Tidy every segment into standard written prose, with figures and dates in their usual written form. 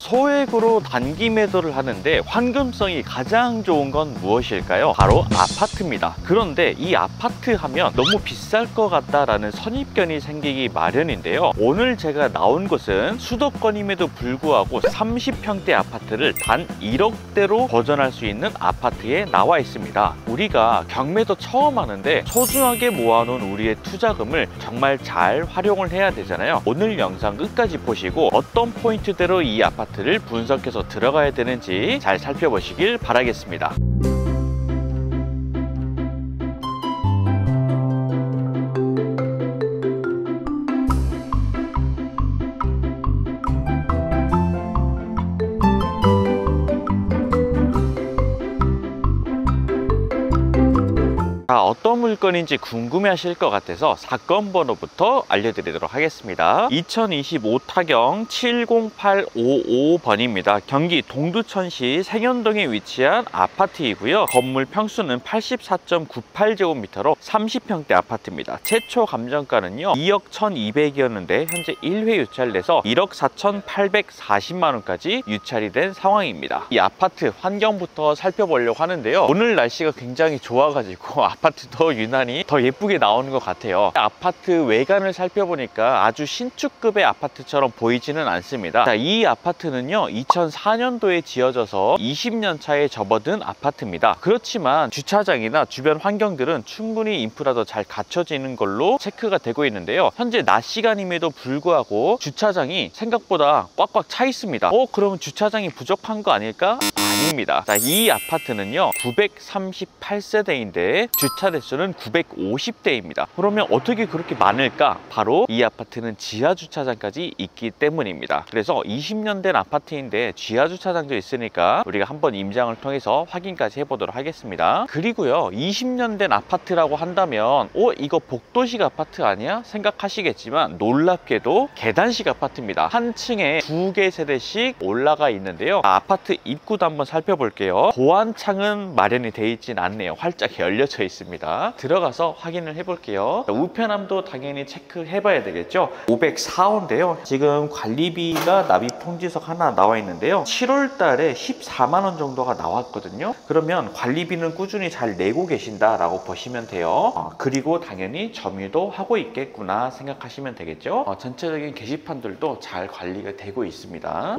소액으로 단기 매도를 하는데 환금성이 가장 좋은 건 무엇일까요? 바로 아파트입니다. 그런데 이 아파트 하면 너무 비쌀 것 같다라는 선입견이 생기기 마련인데요. 오늘 제가 나온 곳은 수도권임에도 불구하고 30평대 아파트를 단 1억대로 거전할 수 있는 아파트에 나와 있습니다. 우리가 경매도 처음 하는데 소중하게 모아놓은 우리의 투자금을 정말 잘 활용을 해야 되잖아요. 오늘 영상 끝까지 보시고 어떤 포인트대로 이 아파트를 분석해서 들어가야 되는지 잘 살펴보시길 바라겠습니다. 어떤 물건인지 궁금해 하실 것 같아서 사건 번호부터 알려드리도록 하겠습니다. 2025 타경 70855번입니다. 경기 동두천시 생현동에 위치한 아파트이고요. 건물 평수는 84.98제곱미터로 30평대 아파트입니다. 최초 감정가는요 2억 1200이었는데 현재 1회 유찰돼서 1억 4840만원까지 유찰이 된 상황입니다. 이 아파트 환경부터 살펴보려고 하는데요. 오늘 날씨가 굉장히 좋아가지고 아파트도 유난히 더 예쁘게 나오는 것 같아요. 아파트 외관을 살펴보니까 아주 신축급의 아파트처럼 보이지는 않습니다. 자, 이 아파트는요 2004년도에 지어져서 20년 차에 접어든 아파트입니다. 그렇지만 주차장이나 주변 환경들은 충분히 인프라도 잘 갖춰지는 걸로 체크가 되고 있는데요. 현재 낮 시간임에도 불구하고 주차장이 생각보다 꽉꽉 차 있습니다. 그러면 주차장이 부족한 거 아닐까? 아닙니다. 자, 이 아파트는요 938세대인데 주차 대수는 950대입니다. 그러면 어떻게 그렇게 많을까? 바로 이 아파트는 지하 주차장까지 있기 때문입니다. 그래서 20년 된 아파트인데 지하 주차장도 있으니까 우리가 한번 임장을 통해서 확인까지 해보도록 하겠습니다. 그리고요 20년 된 아파트라고 한다면 이거 복도식 아파트 아니야? 생각하시겠지만 놀랍게도 계단식 아파트입니다. 한 층에 2개 세대씩 올라가 있는데요. 아파트 입구도 한번 살펴볼게요. 보안창은 마련이 되어 있진 않네요. 활짝 열려져 있습니다. 들어가서 확인을 해볼게요. 우편함도 당연히 체크해 봐야 되겠죠. 504호인데요. 지금 관리비가 납입 통지석 하나 나와 있는데요. 7월 달에 14만원 정도가 나왔거든요. 그러면 관리비는 꾸준히 잘 내고 계신다라고 보시면 돼요. 그리고 당연히 점유도 하고 있겠구나 생각하시면 되겠죠. 전체적인 게시판들도 잘 관리가 되고 있습니다.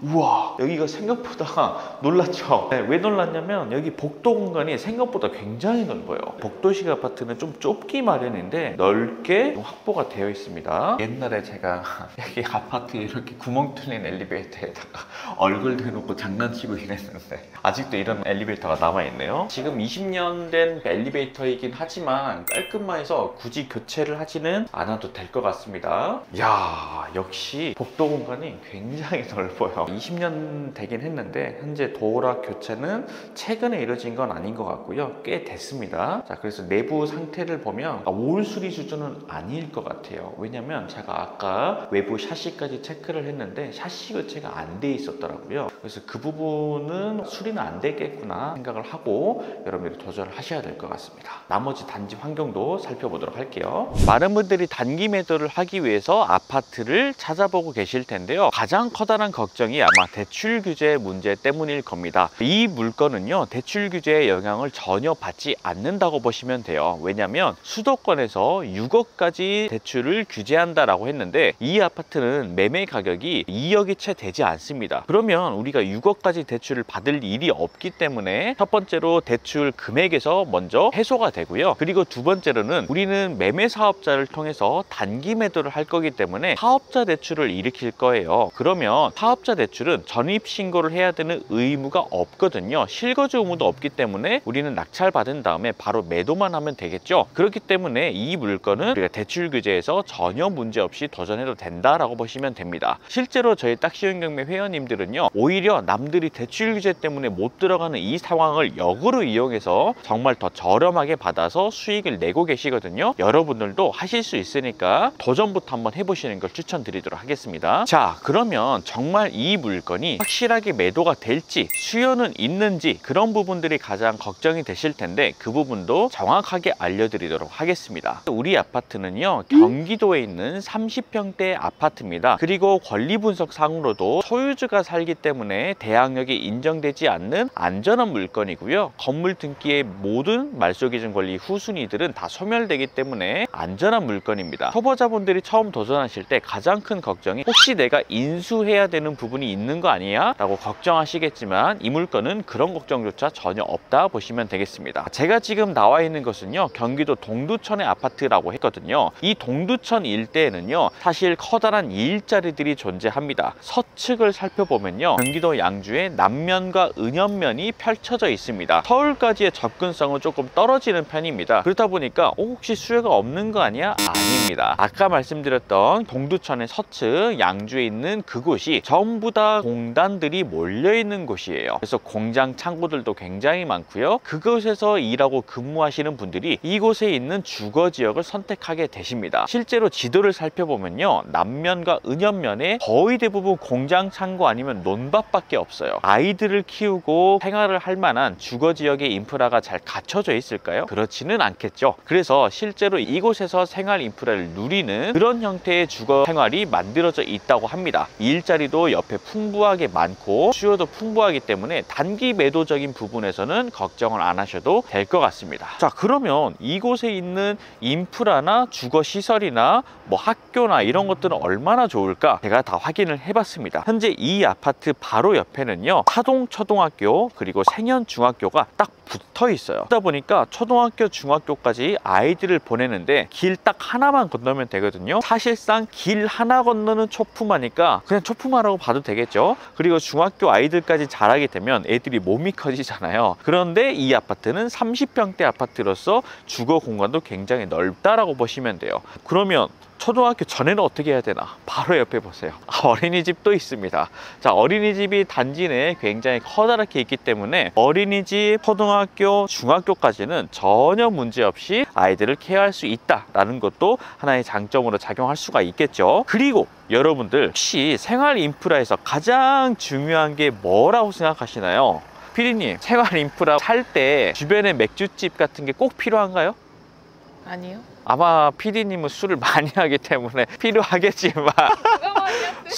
우와, 여기가 생각보다 놀랐죠? 네, 왜 놀랐냐면 여기 복도 공간이 생각보다 굉장히 넓어요. 복도식 아파트는 좀 좁기 마련인데 넓게 확보가 되어 있습니다. 옛날에 제가 여기 아파트에 이렇게 구멍 뚫린 엘리베이터에다가 얼굴 대놓고 장난치고 이랬는데 아직도 이런 엘리베이터가 남아있네요. 지금 20년 된 엘리베이터이긴 하지만 깔끔해서 굳이 교체를 하지는 않아도 될 것 같습니다. 이야, 역시 복도 공간이 굉장히 넓어요. 20년 되긴 했는데 현재 도어락 교체는 최근에 이루어진 건 아닌 것 같고요. 꽤 됐습니다. 자, 그래서 내부 상태를 보면 올 수리 수준은 아닐 것 같아요. 왜냐면 제가 아까 외부 샤시까지 체크를 했는데 샤시 교체가 안 돼 있었더라고요. 그래서 그 부분은 수리는 안 되겠구나 생각을 하고 여러분들이 도전을 하셔야 될 것 같습니다. 나머지 단지 환경도 살펴보도록 할게요. 많은 분들이 단기 매도를 하기 위해서 아파트를 찾아보고 계실 텐데요. 가장 커다란 걱정이 아마 대출 규제 문제 때문일 겁니다. 이 물건은요 대출 규제의 영향을 전혀 받지 않는다고 보시면 돼요. 왜냐하면 수도권에서 6억까지 대출을 규제한다라고 했는데 이 아파트는 매매 가격이 2억이 채 되지 않습니다. 그러면 우리가 6억까지 대출을 받을 일이 없기 때문에 첫 번째로 대출 금액에서 먼저 해소가 되고요. 그리고 두 번째로는 우리는 매매 사업자를 통해서 단기 매도를 할 거기 때문에 사업자 대출을 일으킬 거예요. 그러면 사업자 대출은 전입 신고를 해야 되는 의무가 없거든요. 실거주 의무도 없기 때문에 우리는 낙찰받은 다음에 바로 매도만 하면 되겠죠. 그렇기 때문에 이 물건은 우리가 대출 규제에서 전혀 문제 없이 도전해도 된다라고 보시면 됩니다. 실제로 저희 딱쉬운 경매 회원님들은요 오히려 남들이 대출 규제 때문에 못 들어가는 이 상황을 역으로 이용해서 정말 더 저렴하게 받아서 수익을 내고 계시거든요. 여러분들도 하실 수 있으니까 도전부터 한번 해보시는 걸 추천드리도록 하겠습니다. 자, 그러면 정말 이 물건이 확실하게 매도 매도가 될지, 수요는 있는지, 그런 부분들이 가장 걱정이 되실 텐데 그 부분도 정확하게 알려드리도록 하겠습니다. 우리 아파트는요, 경기도에 있는 30평대 아파트입니다. 그리고 권리 분석 상으로도 소유주가 살기 때문에 대항력이 인정되지 않는 안전한 물건이고요. 건물 등기의 모든 말소기준 권리 후순위들은 다 소멸되기 때문에 안전한 물건입니다. 초보자분들이 처음 도전하실 때 가장 큰 걱정이 혹시 내가 인수해야 되는 부분이 있는 거 아니야? 라고 걱정하시겠지만 이 물건은 그런 걱정조차 전혀 없다 보시면 되겠습니다. 제가 지금 나와 있는 것은요, 경기도 동두천의 아파트라고 했거든요. 이 동두천 일대에는요, 사실 커다란 일자리들이 존재합니다. 서측을 살펴보면요, 경기도 양주에 남면과 은연면이 펼쳐져 있습니다. 서울까지의 접근성은 조금 떨어지는 편입니다. 그렇다 보니까 혹시 수요가 없는 거 아니야? 아닙니다. 아까 말씀드렸던 동두천의 서측 양주에 있는 그곳이 전부 다 공단들이 몰려 있는 곳이에요. 그래서 공장 창고들도 굉장히 많고요. 그곳에서 일하고 근무하시는 분들이 이곳에 있는 주거 지역을 선택하게 되십니다. 실제로 지도를 살펴보면요, 남면과 은연면에 거의 대부분 공장 창고 아니면 논밭밖에 없어요. 아이들을 키우고 생활을 할 만한 주거 지역의 인프라가 잘 갖춰져 있을까요? 그렇지는 않겠죠. 그래서 실제로 이곳에서 생활 인프라를 누리는 그런 형태의 주거 생활이 만들어져 있다고 합니다. 일자리도 옆에 풍부하게 많고 수요도 풍부하기 때문에 단기 매도적인 부분에서는 걱정을 안 하셔도 될 것 같습니다. 자, 그러면 이곳에 있는 인프라나 주거 시설이나 뭐 학교나 이런 것들은 얼마나 좋을까? 제가 다 확인을 해봤습니다. 현재 이 아파트 바로 옆에는요, 사동초등학교 그리고 생현중학교가 딱 붙어 있어요. 그러다 보니까 초등학교, 중학교까지 아이들을 보내는데 길 딱 하나만 건너면 되거든요. 사실상 길 하나 건너는 초품화니까 그냥 초품화라고 봐도 되겠죠. 그리고 중학교 아이들까지 자라게 되면 애들이 몸이 커지잖아요. 그런데 이 아파트는 30평대 아파트로서 주거 공간도 굉장히 넓다라고 보시면 돼요. 그러면 초등학교 전에는 어떻게 해야 되나? 바로 옆에 보세요. 어린이집도 있습니다. 자, 어린이집이 단지 내에 굉장히 커다랗게 있기 때문에 어린이집, 초등학교, 중학교까지는 전혀 문제없이 아이들을 케어할 수 있다라는 것도 하나의 장점으로 작용할 수가 있겠죠. 그리고 여러분들 혹시 생활 인프라에서 가장 중요한 게 뭐라고 생각하시나요? 피디님, 생활 인프라 살 때 주변에 맥주집 같은 게 꼭 필요한가요? 아니요. 아마 PD님은 술을 많이 하기 때문에 필요하겠지만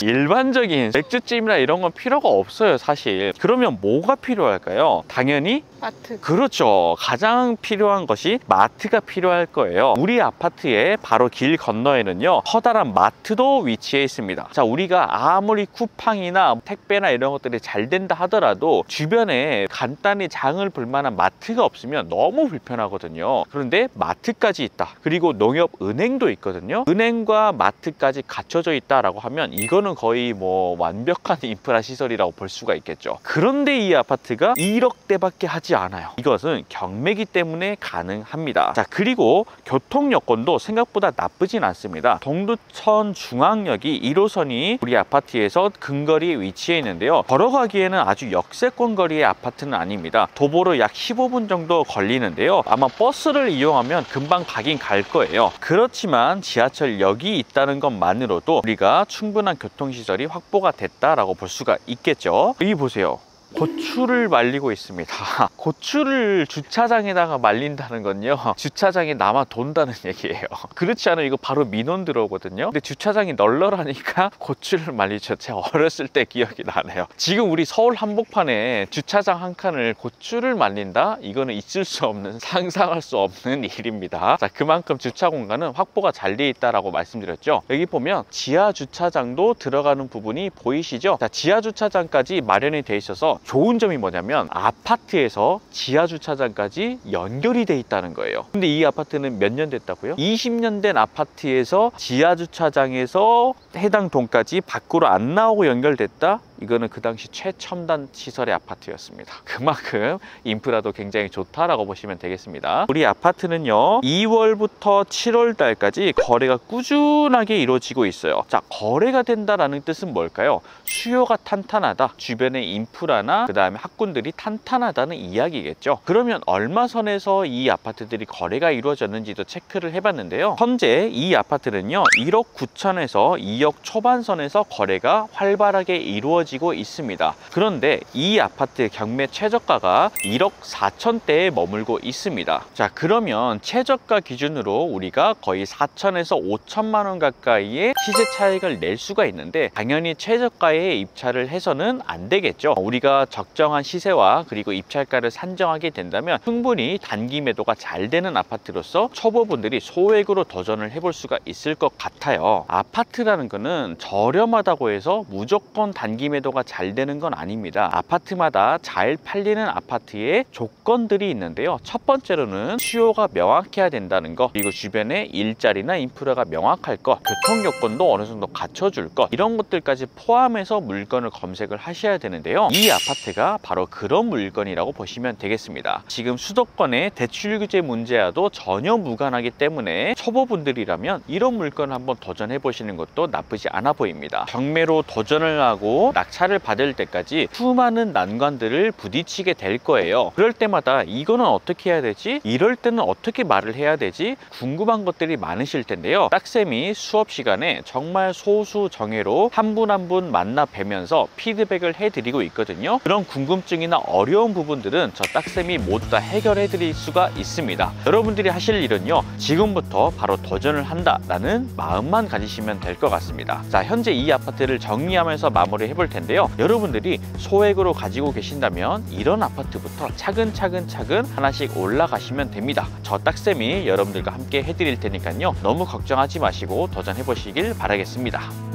일반적인 맥주집이나 이런 건 필요가 없어요, 사실. 그러면 뭐가 필요할까요? 당연히 마트. 그렇죠. 가장 필요한 것이 마트가 필요할 거예요. 우리 아파트의 바로 길 건너에는요, 커다란 마트도 위치해 있습니다. 자, 우리가 아무리 쿠팡이나 택배나 이런 것들이 잘 된다 하더라도 주변에 간단히 장을 볼 만한 마트가 없으면 너무 불편하거든요. 그런데 마트까지 있다. 그리고 농협은행도 있거든요. 은행과 마트까지 갖춰져 있다라고 하면 이거는 거의 뭐 완벽한 인프라 시설이라고 볼 수가 있겠죠. 그런데 이 아파트가 1억대밖에 하지 않아요. 이것은 경매기 때문에 가능합니다. 자, 그리고 교통 여건도 생각보다 나쁘진 않습니다. 동두천 중앙역이 1호선이 우리 아파트에서 근거리에 위치해 있는데요, 걸어가기에는 아주 역세권 거리의 아파트는 아닙니다. 도보로 약 15분 정도 걸리는데요, 아마 버스를 이용하면 금방 가긴 갈 거예요. 그렇지만 지하철역이 있다는 것만으로도 우리가 충분한 교통시설이 확보가 됐다라고 볼 수가 있겠죠. 여기 보세요. 고추를 말리고 있습니다. 고추를 주차장에다가 말린다는 건요, 주차장에 남아 돈다는 얘기예요. 그렇지 않으면 이거 바로 민원 들어오거든요. 근데 주차장이 널널하니까 고추를 말리죠. 제가 어렸을 때 기억이 나네요. 지금 우리 서울 한복판에 주차장 한 칸을 고추를 말린다? 이거는 있을 수 없는, 상상할 수 없는 일입니다. 자, 그만큼 주차 공간은 확보가 잘 돼 있다라고 말씀드렸죠. 여기 보면 지하 주차장도 들어가는 부분이 보이시죠? 자, 지하 주차장까지 마련이 돼 있어서 좋은 점이 뭐냐면 아파트에서 지하 주차장까지 연결이 돼 있다는 거예요. 근데 이 아파트는 몇 년 됐다고요? 20년 된 아파트에서 지하 주차장에서 해당 동까지 밖으로 안 나오고 연결됐다? 이거는 그 당시 최첨단 시설의 아파트였습니다. 그만큼 인프라도 굉장히 좋다라고 보시면 되겠습니다. 우리 아파트는요, 2월부터 7월 달까지 거래가 꾸준하게 이루어지고 있어요. 자, 거래가 된다라는 뜻은 뭘까요? 수요가 탄탄하다, 주변의 인프라나 그 다음에 학군들이 탄탄하다는 이야기겠죠. 그러면 얼마 선에서 이 아파트들이 거래가 이루어졌는지도 체크를 해봤는데요, 현재 이 아파트는요 1억 9천에서 2억 초반 선에서 거래가 활발하게 이루어지고 이어지고 있습니다. 그런데 이 아파트 경매 최저가가 1억 4천대에 머물고 있습니다. 자, 그러면 최저가 기준으로 우리가 거의 4천에서 5천만 원 가까이의 시세 차익을 낼 수가 있는데, 당연히 최저가에 입찰을 해서는 안 되겠죠. 우리가 적정한 시세와 그리고 입찰가를 산정하게 된다면 충분히 단기 매도가 잘 되는 아파트로서 초보분들이 소액으로 도전을 해볼 수가 있을 것 같아요. 아파트라는 거는 저렴하다고 해서 무조건 단기 매도가 잘 되는 건 아닙니다. 아파트마다 잘 팔리는 아파트의 조건들이 있는데요. 첫 번째로는 수요가 명확해야 된다는 거, 그리고 주변에 일자리나 인프라가 명확할 것, 교통 요건도 어느 정도 갖춰줄 것, 이런 것들까지 포함해서 물건을 검색을 하셔야 되는데요. 이 아파트가 바로 그런 물건이라고 보시면 되겠습니다. 지금 수도권의 대출 규제 문제와도 전혀 무관하기 때문에 초보분들이라면 이런 물건을 한번 도전해 보시는 것도 나쁘지 않아 보입니다. 경매로 도전을 하고 낙찰을 받을 때까지 수많은 난관들을 부딪히게 될 거예요. 그럴 때마다 이거는 어떻게 해야 되지? 이럴 때는 어떻게 말을 해야 되지? 궁금한 것들이 많으실 텐데요. 딱쌤이 수업 시간에 정말 소수 정예로 한 분 한 분 만나 뵈면서 피드백을 해드리고 있거든요. 그런 궁금증이나 어려운 부분들은 저 딱쌤이 모두 다 해결해 드릴 수가 있습니다. 여러분들이 하실 일은요, 지금부터 바로 도전을 한다라는 마음만 가지시면 될 것 같습니다. 자, 현재 이 아파트를 정리하면서 마무리 해볼 텐데요. 여러분들이 소액으로 가지고 계신다면 이런 아파트부터 차근차근 하나씩 올라가시면 됩니다. 저 딱쌤이 여러분들과 함께 해드릴 테니까요, 너무 걱정하지 마시고 도전해 보시길 바라겠습니다.